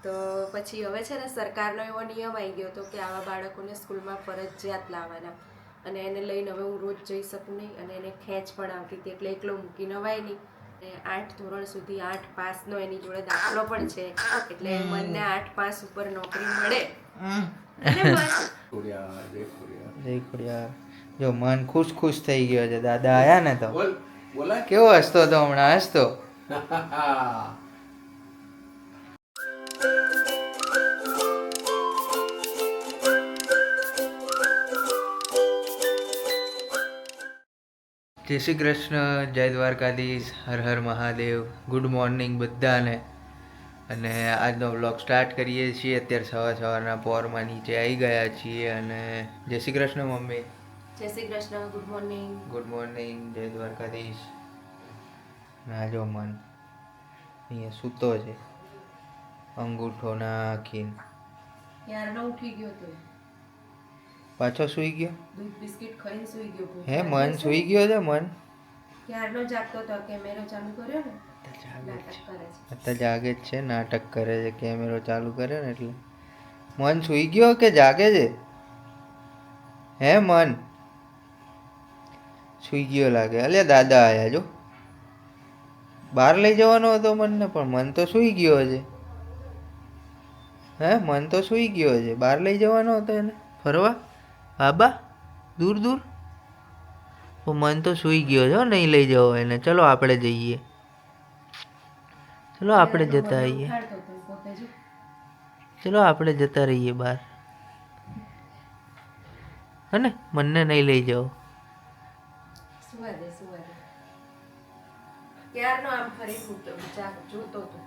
તો પછી હવે છે ને સરકારનો એવો નિયમ આવી ગયો હતો કે આવા બાળકોને સ્કૂલમાં ફરજિયાત લાવવાના, અને એને લઈને હવે હું રોજ જઈ શકું નહીં, અને એને ખેંચ પણ આવતી હતી એટલે એકલો મૂકી નવાય નહીં. અને 8 ધોરણ સુધી 8 પાસનો એની જોડે દાખલો પણ છે, એટલે મને 8 પાસ ઉપર નોકરી મળે. જો મન ખુશ ખુશ થઈ ગયો છે. દાદા આયા ને તો કેવો હસતો હતો હમણાં, હસતો. જય શ્રી કૃષ્ણ, જય દ્વારકાધીશ, હર હર મહાદેવ. ગુડ મોર્નિંગ બધાને. અને આજનો વ્લોગ સ્ટાર્ટ કરીએ છીએ. અત્યારે સવારના પોરમાં નીચે આવી ગયા છીએ. અને જય શ્રી કૃષ્ણ મમ્મી. જય Shri Krishna, good morning. Good morning, જય દ્વારકાધીશ. ના જો મન અહીંયા સૂતો છે, અંગૂઠો નાખીને. યારનો ઉઠી ગયો તો પાછો સૂઈ ગયો. દૂધ બિસ્કિટ ખાઈને સૂઈ ગયો. હે મન સૂઈ ગયો છે? મન યારનો જાગતો તો કેમેરો ચાલુ કર્યો ને, નાટક કરે છે. અત્યારે જાગે જ છે, નાટક કરે છે. કેમેરો ચાલુ કર્યો ને એટલે મન સૂઈ ગયો કે જાગે છે? હે મન સૂઈ ગયો લાગે. અલ્યા દાદા આયા જો. બહાર લઈ જવાનો હતો મનને, પણ મન તો સૂઈ ગયો છે. હે મન તો સૂઈ ગયો છે. બહાર લઈ જવાનો હતો એને ફરવા, બાબા દૂર દૂર. મન તો સૂઈ ગયો છે, નહીં લઈ જાઓ એને. ચલો આપણે જઈએ, ચલો આપણે જતા આવીએ. ચલો આપણે જતા રહીએ બહાર, હે ને? મને નહીં લઈ જાઓ. ક્યારનો આમ ફરી જોતો હતો,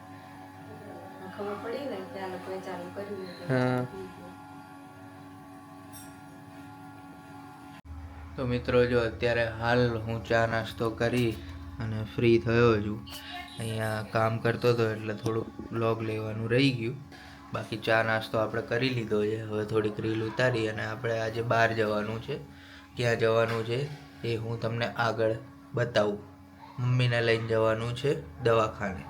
ખબર પડી ને ત્યાં લોકોએ ચાલુ કર્યું. હા. તો મિત્રો જો અત્યારે હાલ હું ચા નાસ્તો કરી અને ફ્રી થયો છું. અહીંયા કામ કરતો હતો એટલે થોડુંક વ્લોગ લેવાનું રહી ગયું. બાકી ચા નાસ્તો આપણે કરી લીધો છે. હવે થોડીક રીલ ઉતારી અને આપણે આજે બહાર જવાનું છે. ક્યાં જવાનું છે એ હું તમને આગળ બતાવું. મમ્મીને લઈને જવાનું છે દવાખાને.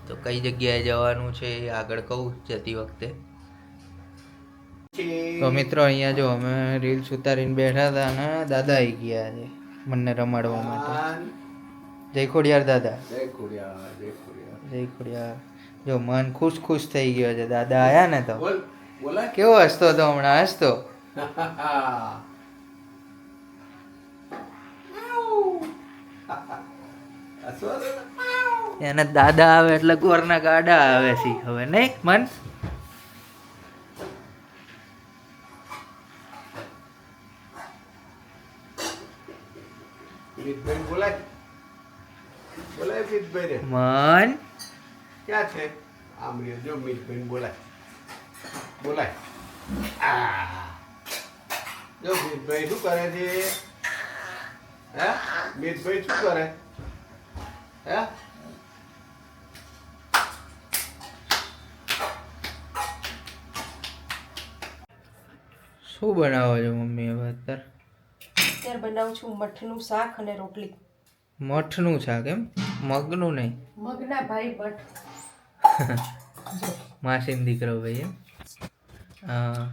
તો કઈ જગ્યાએ જવાનું છે એ આગળ કહું જતી વખતે. તો મિત્રો અહીંયા જો અમે રીલ્સ ઉતારીને બેઠા હતા અને દાદા આવી ગયા છે મને રમાડવા માટે. જય ખોડિયાર દાદા. જય ખોડિયાર, જય ખોડિયાર, જય ખોડિયાર. જો મન ખુશ ખુશ થઈ ગયો છે. દાદા આયા ને તો કેવો હસતો હતો હમણાં, હસતો. એને દાદા આવે એટલે ગોરના ગાડા આવે છે હવે, નહીં મન? મન ક્યાં છે? આમ જો મીતભાઈ બોલાય, બોલાય. જો મીતભાઈ શું કરે છે? હે મીતભાઈ શું કરે? હે શું બનાવો છો મમ્મી હવે અત્યારે? અત્યારે બનાવું છું મઠનું શાક અને રોટલી. મઠનું શાક એમ? મગનું નહીં? મગના ભાઈ મઠ. માસીન દીકરો ભાઈ એમ? હા.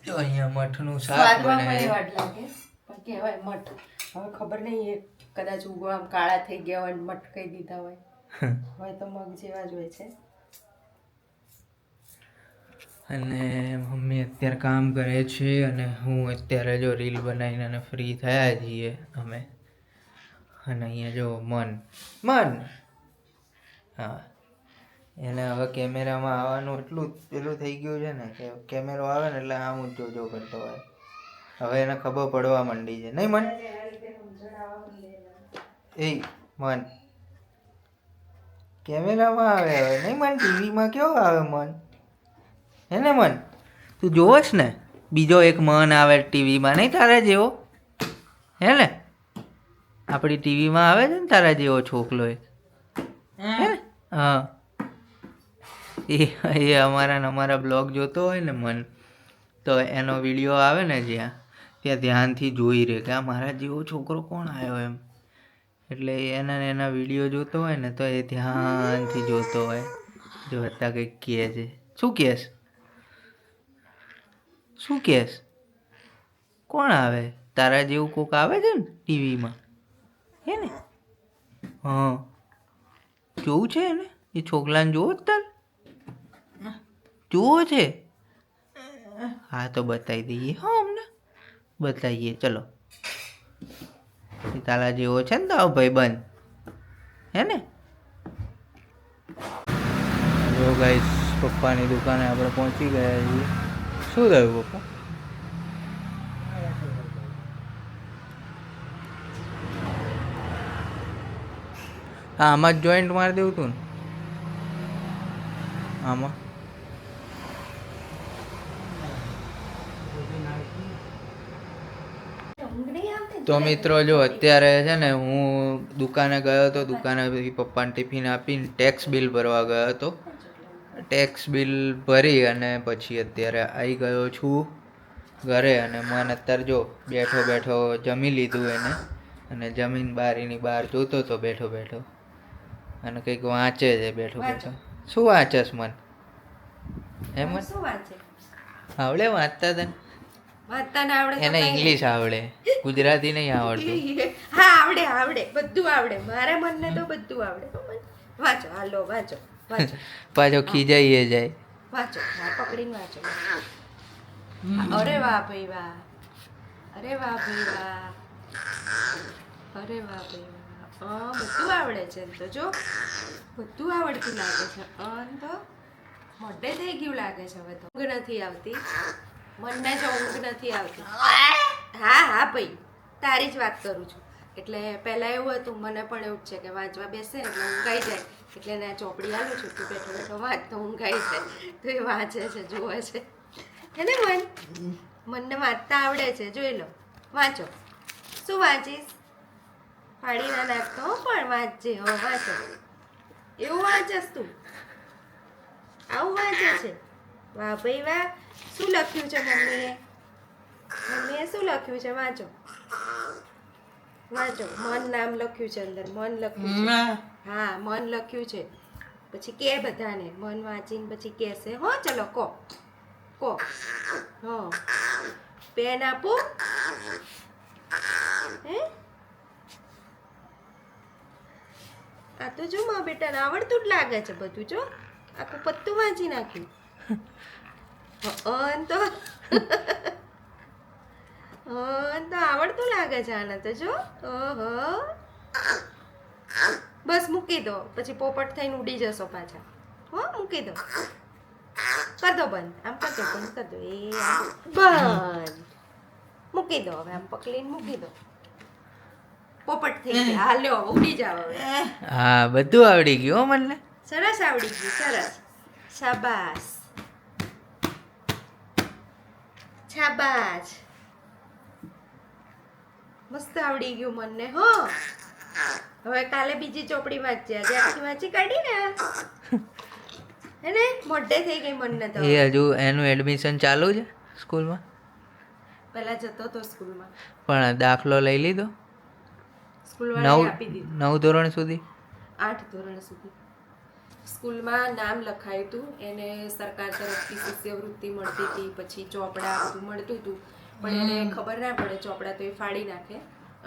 જો અહીંયા મઠનું શાક સ્વાદમાં બનાવે. વાટ લાગે પણ કહેવાય મઠ. હવે ખબર નહીં એ કદાચ ઉગો આમ કાળા થઈ ગયા હોય ને મઠ કહી દીધા હોય. હવે તો મગ જેવા જ હોય છે. અને મમ્મી અત્યારે કામ કરે છે અને હું અત્યારે જો રીલ બનાવીને અને ફ્રી થયા છીએ અમે. અને અહીંયા જો મન હા, એને હવે કેમેરામાં આવવાનું એટલું પેલું થઈ ગયું છે ને કે કેમેરો આવે ને એટલે આમ જ જોજો કરતો હોય. હવે એને ખબર પડવા માંડી છે, નહીં મન? એ મન કેમેરામાં આવે હવે, નહીં મન? ટીવીમાં કેવો આવે મન? હે ને મન? તું જોવસ ને બીજો એક મન આવે ટીવીમાં, નહીં તારા જેવો? હે ને? આપણી ટીવીમાં આવે છે ને તારા જેવો છોકલો એક. હે? હા. એ અમારા બ્લોગ જોતો હોય ને મન, તો એનો વિડીયો આવે ને ત્યાં ધ્યાનથી જોઈ રહે કે આ મારા જેવો છોકરો કોણ આવ્યો એમ. એટલે એના વિડીયો જોતો હોય ને તો એ ધ્યાનથી જોતો હોય. જો હતા કંઈક કહે છે. શું કહેશ? શું કહેશ? કોણ આવે? તારા જેવું કોક આવે છે ને ટીવીમાં, હે ને? હા, જોવું છે એને? એ છોકરાને જોવો જ તાર? જોવો છે? હા તો બતાવી દઈએ. હા, અમને બતાવીએ. ચલો, એ તારા જેવો છે ને તારો ભાઈબંધ, હે ને? જો ગાઈસ, પપ્પાની દુકાને આપણે પહોંચી ગયા છીએ. શું થયું પપ્પા? હા, આમાં જ જોઈન્ટ મારી દેવું તું ને આમાં. તો મિત્રો જો અત્યારે છે ને હું દુકાને ગયો હતો. દુકાને પછી પપ્પાને ટિફિન આપીને ટેક્સ બિલ ભરવા ગયો હતો. ટેક્સ બિલ ભરી અને પછી અત્યારે આવી ગયો છું ઘરે. અને મને અત્યારે જો બેઠો બેઠો જમી લીધું એને, અને જમીન બારીની બહાર જોતો હતો બેઠો બેઠો, અને કંઈક વાંચે છે બેઠો બેઠો. શું વાંચેસ મન? હે મન? શું વાંચે? આવડે વાંચતા તને? વાંચતા ના આવડે તો એને કઈ ઇંગ્લિશ આવડે, ગુજરાતી નહીં આવડતું. નહીં. હા, આવડે આવડે, બધું આવડે. મારા મનને તો બધું આવડે હો મન. વાંચો, હાલો વાંચો વાંચો પાછો ખીજાઈએ જાય. વાંચો, હા પકડીને વાંચો. અરે વાહ ભાઈ વાહ, અરે વાહ ભાઈ વાહ, અરે વાહ ભાઈ વાહ. બધું આવડે છે એમ તો. જો બધું આવડતું લાગે છે. તો મોઢે થઈ ગયું લાગે છે હવે તો. ઊંઘ નથી આવતી મનને, જો ઊંઘ નથી આવતી. હા હા ભાઈ, તારી જ વાત કરું છું. એટલે પહેલાં એવું હતું, મને પણ એવું જ છે કે વાંચવા બેસે એટલે ઊંઘાઈ જાય, એટલે એને ચોપડી આલું છું, તું બેઠો બેઠો વાંચ તો ઊંઘાઈ જાય. તો એ વાંચે છે, જુએ છે, હે ને મન? મનને વાંચતા આવડે છે, જોઈ લો. વાંચો. શું વાંચીશ? ફાડી ના નાખતો હો, પણ વાંચજે. હો વાંચો. એવું વાંચસ તું? આવું વાંચે છે? વાહ ભાઈ વાહ. શું લખ્યું છે મમ્મીએ? મમ્મીએ શું લખ્યું છે? વાંચો વાંચો. મન નામ લખ્યું છે અંદર, મન લખ્યું છે. હા, મન લખ્યું છે. પછી કે બધાને મન વાંચીને પછી કહેશે. હો ચલો કો કો. હા, પેન આપું? હે? આ તો જો માં બેટાને આવડતું જ લાગે છે બધું. જો આખું પત્તું વાંચી નાખ્યું. તો તો આવડતું લાગે છે આને તો. જો બસ મૂકી દો, પછી પોપટ થઈને ઉડી જશો પાછા. હો, મૂકી દો. કર દો બંધ. આમ કર દો, બંધ કર દો. એ બંધ. મૂકી દો હવે, આમ પકડીને મૂકી દો. પોપટ થઈ ગયા. હાલ્યો, ઉડી જાવ હવે. હા, બધું આવડી ગયું હો મને. સરસ આવડી ગયું, સરસ. શાબાશ શાબાશ. મસ્ત આવડી ગયું મને. હો, હવે કાલે બીજી ચોપડી વાંચજે. આજે આખી વાંચી કાઢી ને, હે ને? મોઢે થઈ ગઈ મનને તો. એ હજુ એનું એડમિશન ચાલુ છે સ્કૂલમાં? પહેલા જતો તો સ્કૂલમાં, પણ દાખલો લઈ લીધો? સ્કૂલવાળાએ આપી દીધું. 9 ધોરણ સુધી? 8 ધોરણ સુધી સ્કૂલમાં નામ લખાયું હતું. એને સરકાર તરફથી શિષ્યવૃત્તિ મળતી હતી, પછી ચોપડા બધું મળતું હતું. પણ એને ખબર ના પડે, ચોપડા તો એ ફાડી નાખે.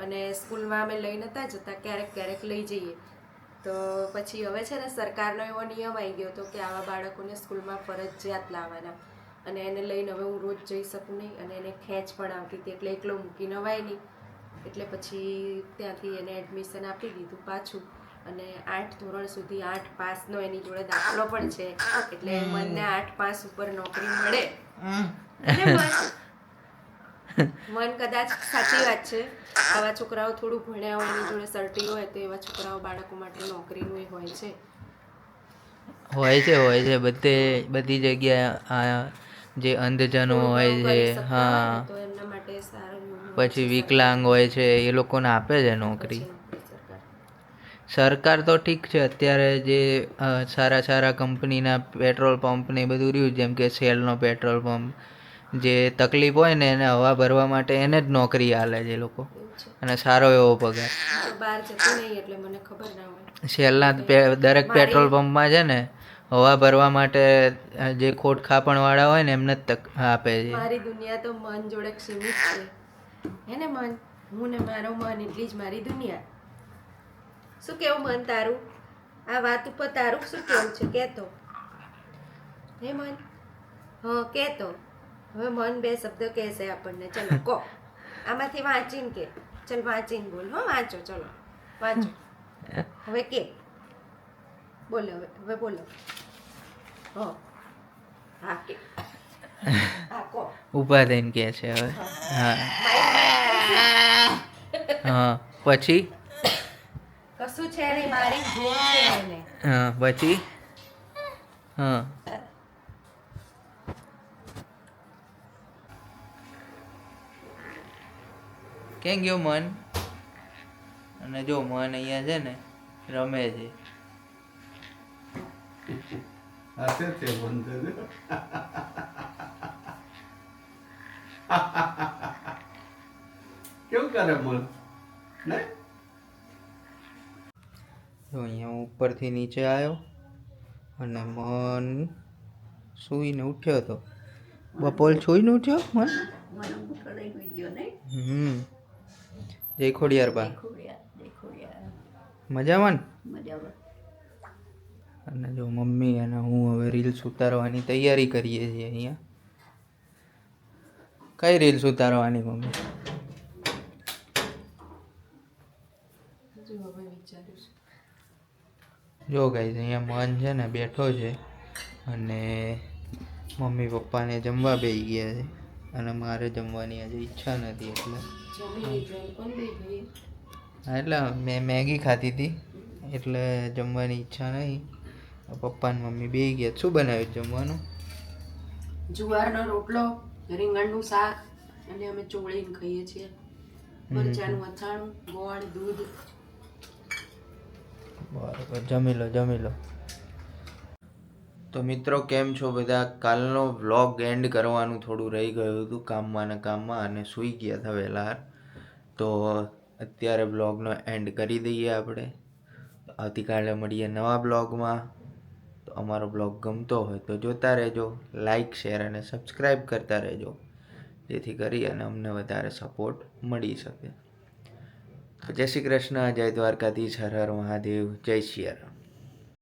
અને સ્કૂલમાં અમે લઈ નતા જતા, ક્યારેક ક્યારેક લઈ જઈએ. તો પછી હવે છે ને સરકારનો એવો નિયમ આવી ગયો હતો કે આવા બાળકોને સ્કૂલમાં ફરજિયાત લાવવાના. અને એને લઈને હવે હું રોજ જઈ શકું નહીં, અને એને ખેંચ પણ આવતી હતી, એટલે એકલો મૂકી નવાય નહીં. એટલે પછી ત્યાંથી એને એડમિશન આપી દીધું પાછું. અને 8 ધોરણ સુધી 8 પાસનો એની જોડે દાખલો પણ છે. એટલે મને 8 પાસ ઉપર નોકરી મળે. અને મન કદાચ સાચી વાત છે, આવા છોકરાઓ થોડું ભણ્યા હોય, એની જોડે સર્ટી હોય, તો એવા છોકરાઓ બાળકો માટે નોકરીનું હોય છે. હોય છે બધી જગ્યાએ. આ જે અંધજનો હોય છે, હા, તો એમના માટે સારું. પછી વિકલાંગ હોય છે, એ લોકોને આપે છે નોકરી. સરકાર તો ઠીક છે, અત્યારે જે સારા સારા કંપનીના પેટ્રોલ પંપ ને બધું રહ્યું, જેમ કે શેલનો પેટ્રોલ પંપ, જે તકલીફ હોય ને એને હવા ભરવા માટે એને જ નોકરી આલે છે એ લોકો, અને સારો એવો પગાર. બહાર જતી નહીં એટલે મને ખબર ના હોય. શેલના દરેક પેટ્રોલ પંપમાં છે ને હવા ભરવા માટે જે ખોટ ખાપણવાળા હોય ને એમને જ તક આપે છે. મારી દુનિયા તો મન જોડે સીમિત છે હે ને મન, હું ને મારો મન એટલી જ મારી દુનિયા. શું કેવું મન તારું? આ વાત ઉપર તારું શું કેવું છે કહેતો? હે મન? હા કહેતો. હવે મન બે શબ્દ કહેશે આપણને. ચલો કહો, આમાંથી વાંચીને કે. ચલ વાંચીને બોલ. હો વાંચો, ચલો વાંચો. હવે કે બોલો, હવે બોલો. હા હા કે હા કહો. ઊભા થઈને કહે છે હવે. હા હા પછી કશું છે નહીં, મારી ભૂલ છે એને. હા પછી હા ક્યાં ગયો મન? અને જો મન અહીંયા છે ને રમે છે. હાથે છે બંધ ને. કેવું કરે મન ને? જો અહીંયા હું ઉપરથી નીચે આવ્યો અને મન સૂઈને ઉઠ્યો હતો. બપોર સૂઈને ઉઠ્યો મન? જય ખોડિયાર બા. મજામાં ને? અને જો મમ્મી અને હું હવે રીલ્સ ઉતારવાની તૈયારી કરીએ છીએ અહીંયા. કઈ રીલ્સ ઉતારવાની મમ્મી? જો ગાઈસ અહીંયા મન છે ને બેઠો છે અને મમ્મી પપ્પાને જમવા બેસી ગયા છે અને મારે જમવાની આજે ઈચ્છા નથી એટલે હા એટલે મેં મેગી ખાધી હતી એટલે જમવાની ઈચ્છા નહીં. પપ્પા ને મમ્મી બેસી ગયા. શું બનાવ્યું જમવાનું? જુવારનો રોટલો, રીંગણનું શાક અને અમે ચોળીને ખાઈએ છીએ. મરચાનું અથાણું, ગોળ, દૂધ. બરાબર, જમી લો જમી લો. તો મિત્રો કેમ છો બધા? કાલનો વ્લોગ એન્ડ કરવાનું થોડું રહી ગયું હતું કામમાં ને કામમાં અને સૂઈ ગયા હતા વહેલા. તો અત્યારે બ્લોગનો એન્ડ કરી દઈએ આપણે. આવતીકાલે મળીએ નવા બ્લોગમાં. તો અમારો બ્લોગ ગમતો હોય તો જોતા રહેજો, લાઈક શેર અને સબસ્ક્રાઈબ કરતા રહેજો, જેથી કરી અને અમને વધારે સપોર્ટ મળી શકે. તો જય શ્રી કૃષ્ણ, જય દ્વારકાધીશ, હર હર મહાદેવ, જય શ્રી રામ.